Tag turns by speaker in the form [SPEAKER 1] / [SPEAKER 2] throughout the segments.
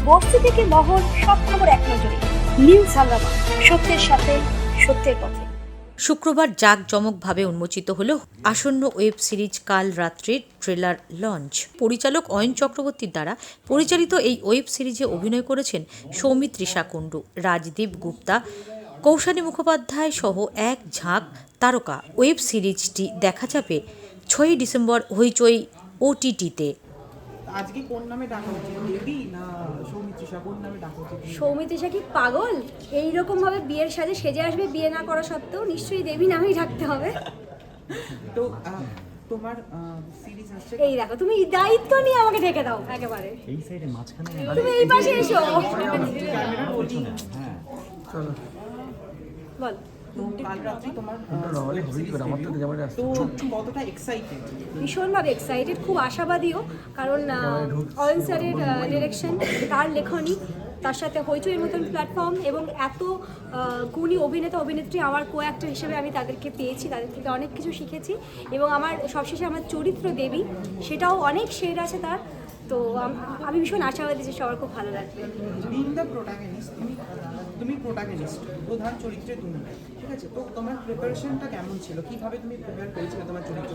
[SPEAKER 1] বস্তি থেকে মহল, সব খবর এক নজরে। নিউজ হাঙ্গামা, সত্যের সাথে সত্যের পথে।
[SPEAKER 2] শুক্রবার জাঁকজমকভাবে উন্মোচিত হল আসন্ন ওয়েব সিরিজ কাল রাত্রির ট্রেলার লঞ্চ। পরিচালক অয়ন চক্রবর্তীর দ্বারা পরিচালিত এই ওয়েব সিরিজে অভিনয় করেছেন সৌমিত্রিষা কুণ্ডু, রাজদীপ গুপ্তা, কৌশানী মুখোপাধ্যায় সহ এক ঝাঁক তারকা। ওয়েব সিরিজটি দেখা যাবে 6ই ডিসেম্বর হইচই OTT-তে।
[SPEAKER 3] আজকে কোন নামে ডাকা উচিত, দেবী না সৌমিত্রিষা, কোন নামে ডাকা উচিত?
[SPEAKER 4] সৌমিত্রিষা কি পাগল? এইরকম ভাবে বিয়ের সাজে সেজে আসবে, বিয়ে না করা সত্ত্বেও নিশ্চয়ই দেবী নামেই রাখতে হবে।
[SPEAKER 3] তো তোমার সিরিজ আসছে,
[SPEAKER 4] এই দেখো, তুমি দায়িত্ব নিয়ে আমাকে ঢেকে দাও একেবারে।
[SPEAKER 5] এই সাইডে মাঝখানে
[SPEAKER 4] তুমি এই পাশে এসো।
[SPEAKER 3] ক্যামেরা বলি।
[SPEAKER 4] বল।
[SPEAKER 3] তো কাল রাত্রি তোমার তো কতটা এক্সাইটেড?
[SPEAKER 4] ভীষণভাবে এক্সাইটেড, খুব আশাবাদীও, কারণ অয়ন স্যারের ডিরেকশন, তার লেখনী, তার সাথে হইচইয়ের মতন প্ল্যাটফর্ম এবং এত গুণী অভিনেতা অভিনেত্রী আমার কো অ্যাক্টর হিসেবে আমি তাদেরকে পেয়েছি, তাদের থেকে অনেক কিছু শিখেছি এবং আমার সবশেষে আমার চরিত্র দেবী, সেটাও অনেক শেড আছে তার। তো আমি ভীষণ আশাবাদী যে সবার খুব ভালো লাগবে।
[SPEAKER 3] বিং দ্য প্রোটাগনিস্ট, তুমি প্রোটাগনিস্ট, প্রধান চরিত্রে তুমি, ঠিক আছে? তো তোমার প্রিপারেশনটা কেমন ছিল? কিভাবে তুমি প্রিপেয়ার করেছিলে তোমার চরিত্র?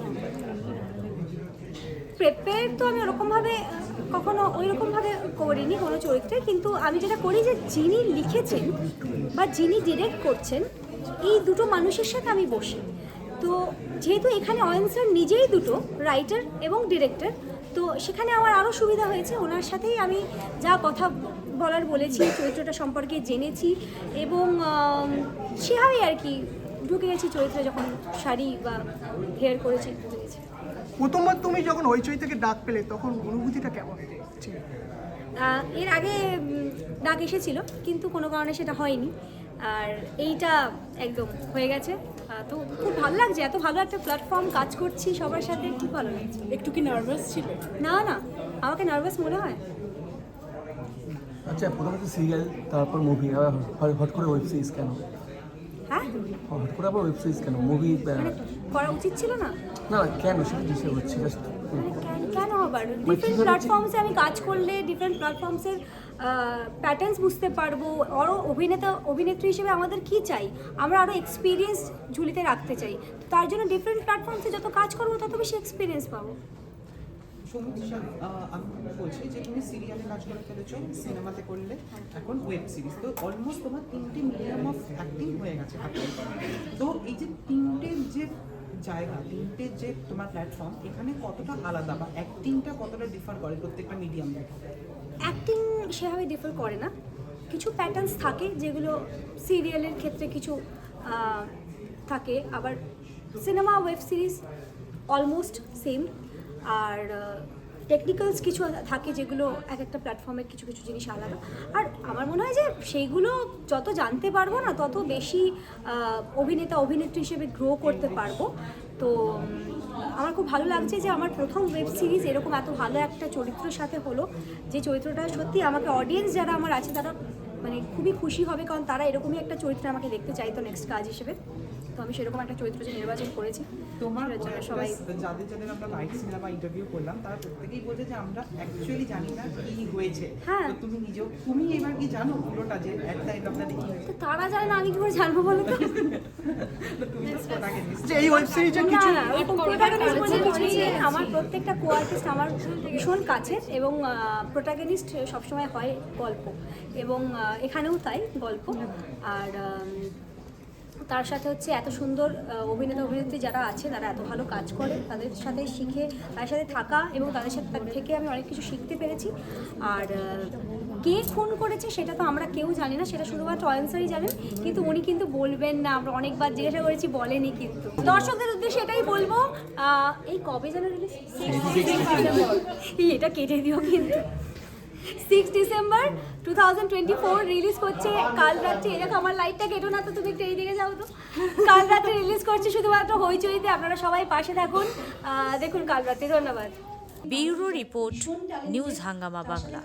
[SPEAKER 4] প্রিপেয়ার তো আমি ওরকমভাবে কখনো ওইরকমভাবে করিনি কোনো চরিত্রে, কিন্তু আমি যেটা করি যে যিনি লিখেছেন বা যিনি ডিরেক্ট করছেন এই দুটো মানুষের সাথে আমি বসি। তো যেহেতু এখানে অয়ন স্যার নিজেই দুটো রাইটার এবং ডিরেক্টর, তো সেখানে আমার আরও সুবিধা হয়েছে। ওনার সাথেই আমি যা কথা বলার বলেছি, চরিত্রটা সম্পর্কে জেনেছি এবং সেভাবেই আর কি ঢুকে গেছি চরিত্রে। যখন শাড়ি বা হেয়ার করেছি ঢুকে গেছি।
[SPEAKER 6] প্রথমবার তুমি যখন হইচই থেকে ডাক পেলে তখন অনুভূতিটা কেমন ছিল?
[SPEAKER 4] এর আগে ডাক এসেছিল, কিন্তু কোনো কারণে সেটা হয়নি, আর এইটা একদম হয়ে গেছে। তো খুব ভালো লাগছে, এত ভালো একটা প্ল্যাটফর্ম, কাজ করছি সবার সাথে, খুব ভালো লাগছে।
[SPEAKER 1] একটু কি নার্ভাস ছিল?
[SPEAKER 4] না না, আমাকে নার্ভাস মনে হয়?
[SPEAKER 7] আচ্ছা, প্রথমত সিরিয়াল, তারপর মুভি, হট করে ওয়েব সিরিজ কেন?
[SPEAKER 4] হ্যাঁ,
[SPEAKER 7] হট করে আবার ওয়েব সিরিজ কেন? মুভি
[SPEAKER 4] মানে করা উচিত ছিল না?
[SPEAKER 7] না কেন, সেটা জিজ্ঞেস করছি জাস্ট।
[SPEAKER 4] মানে কেন আবার ডিফারেন্ট প্ল্যাটফর্মসে আমি কাজ করলে ডিফারেন্ট প্ল্যাটফর্মসের প্যাটার্নস বুঝতে পারবো। আরও অভিনেতা অভিনেত্রী হিসেবে আমাদের কি চাই? আমরা আরও এক্সপিরিয়েন্স ঝুলিতে রাখতে চাই। তার জন্য ডিফারেন্ট প্ল্যাটফর্মসে যত কাজ করবো তত বেশি এক্সপিরিয়েন্স পাবো।
[SPEAKER 3] সৌমিত্রিষা, আমি বলছি যে তুমি সিরিয়ালে কাজ করে ফেলেছো, সিনেমাতে করলে, এখন ওয়েব সিরিজ, তো অলমোস্ট তোমার 3টে মিডিয়াম অফ অ্যাক্টিং হয়ে গেছে হাতে। তো এই যে 3টে যে জায়গা, 3টে যে তোমার প্ল্যাটফর্ম, এখানে কতটা আলাদা বা অ্যাক্টিংটা কতটা ডিফার করে প্রত্যেকটা মিডিয়াম থেকে?
[SPEAKER 4] অ্যাক্টিং সেভাবে ডিফার করে না, কিছু প্যাটার্নস থাকে যেগুলো সিরিয়ালের ক্ষেত্রে কিছু থাকে, আবার cinema web series almost same. আর টেকনিক্যালস কিছু থাকে যেগুলো এক একটা প্ল্যাটফর্মের কিছু কিছু জিনিস আলাদা। আর আমার মনে হয় যে সেইগুলো যত জানতে পারবো না তত বেশি অভিনেতা অভিনেত্রী হিসেবে গ্রো করতে পারবো। তো আমার খুব ভালো লাগছে যে আমার প্রথম ওয়েব সিরিজ এরকম এত ভালো একটা চরিত্রের সাথে হলো, যে চরিত্রটা সত্যি আমাকে অডিয়েন্স যারা আমার আছে তারা মানে খুবই খুশি হবে, কারণ তারা এরকমই একটা চরিত্র আমাকে দেখতে চাইতো নেক্সট কাজ হিসেবে। তো আমি সেরকম একটা চরিত্র যে নির্বাচন করেছি।
[SPEAKER 3] তোমার
[SPEAKER 4] সবাই
[SPEAKER 3] যাদের আমরা লাইভ সিনেমা বা ইন্টারভিউ করলাম, তারা প্রত্যেকেই বলছে যে আমরা অ্যাকচুয়ালি জানি না কি হয়েছে।
[SPEAKER 4] হ্যাঁ,
[SPEAKER 3] তো তুমি এবার কি জানো পুরোটা, যে এট দ্য এন্ড আপনাদের কি হয়েছে?
[SPEAKER 4] তো তারা জানে না, আমি কি করে জানবো বলো তো?
[SPEAKER 3] তুমি তো প্রোটাগনিস্ট।
[SPEAKER 6] যে এই ওয়েব সিরিজের কিছু
[SPEAKER 4] না, এরকম প্রোটাগনিস্ট বলে কিছুই নেই। আমার প্রত্যেকটা কো আর্টিস্ট আমার ভীষণ কাছের এবং প্রোটাগনিস্ট সবসময় হয় গল্প, এবং এখানেও তাই গল্প। আর তার সাথে হচ্ছে এত সুন্দর অভিনেতা অভিনেত্রী যারা আছে, তারা এত ভালো কাজ করে, তাদের সাথে শিখে, তাদের সাথে থাকা এবং তাদের সাথে থেকে আমি অনেক কিছু শিখতে পেরেছি। আর কে খুন করেছে সেটা তো আমরা কেউ জানি না, সেটা শুধুমাত্র অয়ন স্যারই জানেন, কিন্তু উনি কিন্তু বলবেন না। আমরা অনেকবার জিজ্ঞাসা করেছি, বলেনি। কিন্তু দর্শকদের উদ্দেশ্যে এটাই বলবো, এই কবে যেন রিলিজ, এটা কেটে দিও কিন্তু। 6 ডিসেম্বর 2024 রিলিজ করছে কাল রাত্রি। এরকম আমার লাইটটা কেটো না তো, তুমি একটু এই দিকে যাও তো। কাল রাত্রি রিলিজ করছে শুধুমাত্র হইচইতে। আপনারা সবাই পাশে থাকুন, দেখুন কাল রাত্রি। ধন্যবাদ।
[SPEAKER 2] ব্যুরো রিপোর্ট, নিউজ হাঙ্গামা বাংলা।